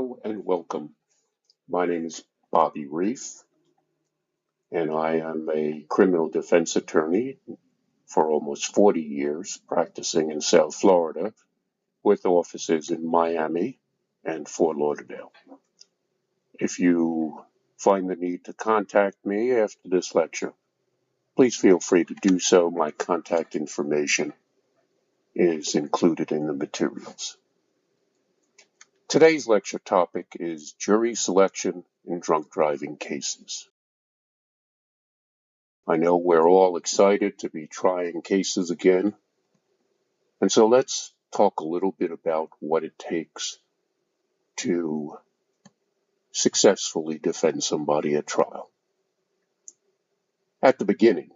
Hello and welcome. My name is Bobby Reef, and I am a criminal defense attorney for almost 40 years, practicing in South Florida with offices in Miami and Fort Lauderdale. If you find the need to contact me after this lecture, please feel free to do so. My contact information is included in the materials. Today's lecture topic is jury selection in drunk driving cases. I know we're all excited to be trying cases again, and so let's talk a little bit about what it takes to successfully defend somebody at trial. At the beginning,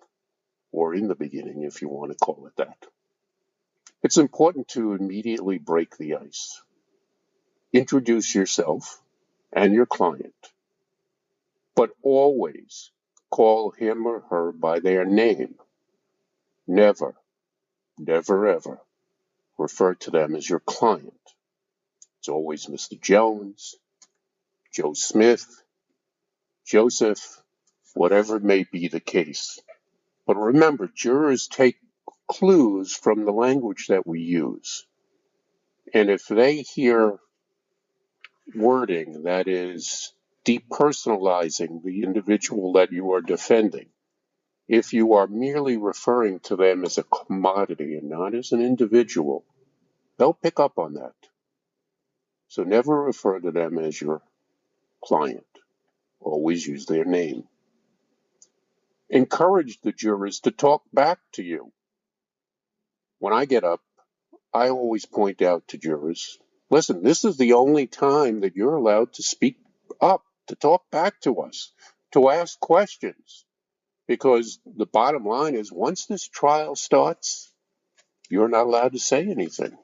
or in the beginning if you want to call it that, it's important to immediately break the ice. Introduce yourself and your client, but always call him or her by their name. Never, never ever refer to them as your client. It's always Mr. Jones, Joe Smith, Joseph, whatever may be the case. But remember, jurors take clues from the language that we use. And if they hear wording that is depersonalizing the individual that you are defending, if you are merely referring to them as a commodity and not as an individual, they'll pick up on that. So never refer to them as your client. Always use their name. Encourage the jurors to talk back to you. When I get up, I always point out to jurors, listen, this is the only time that you're allowed to speak up, to talk back to us, to ask questions. Because the bottom line is, once this trial starts, you're not allowed to say anything.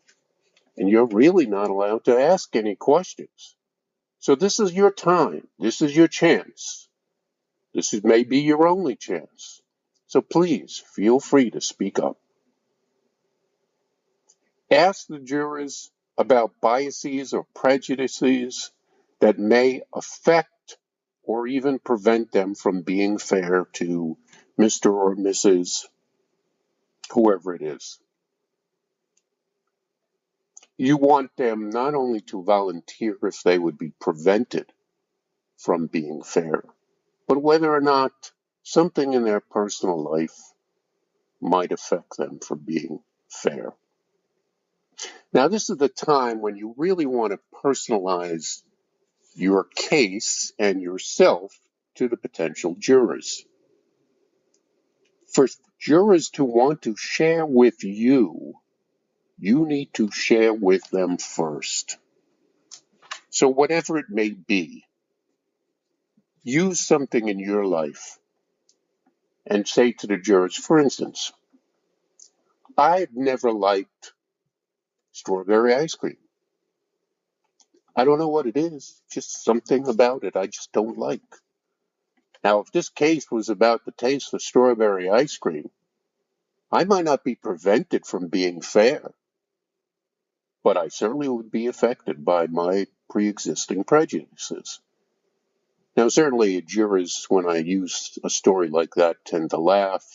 And you're really not allowed to ask any questions. So this is your time. This is your chance. This may be your only chance. So please feel free to speak up. Ask the jurors about biases or prejudices that may affect or even prevent them from being fair to Mr. or Mrs. whoever it is. You want them not only to volunteer if they would be prevented from being fair, but whether or not something in their personal life might affect them from being fair. Now, this is the time when you really want to personalize your case and yourself to the potential jurors. For jurors to want to share with you, you need to share with them first. So whatever it may be, use something in your life and say to the jurors, for instance, I've never liked strawberry ice cream. I don't know what it is, just something about it I just don't like. Now, if this case was about the taste of strawberry ice cream, I might not be prevented from being fair, but I certainly would be affected by my pre-existing prejudices. Now, certainly jurors, when I use a story like that, tend to laugh,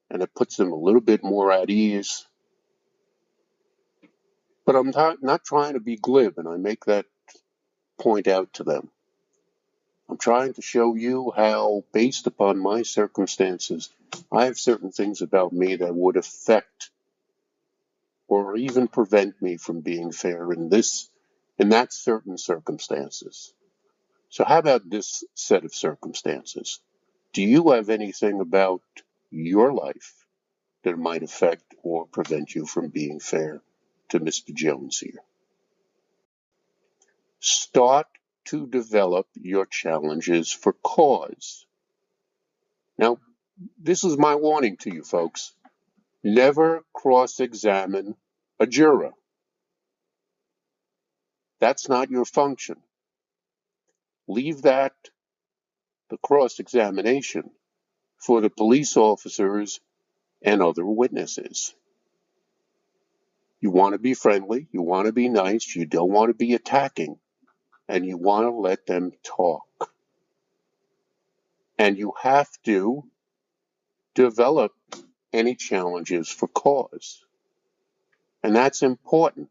and it puts them a little bit more at ease. But I'm not trying to be glib, and I make that point out to them. I'm trying to show you how, based upon my circumstances, I have certain things about me that would affect or even prevent me from being fair in that certain circumstances. So how about this set of circumstances? Do you have anything about your life that might affect or prevent you from being fair to Mr. Jones here? Start to develop your challenges for cause. Now, this is my warning to you folks. Never cross-examine a juror. That's not your function. Leave the cross-examination, for the police officers and other witnesses. You want to be friendly, you want to be nice, you don't want to be attacking. and you want to let them talk. And you have to develop any challenges for cause. And that's important.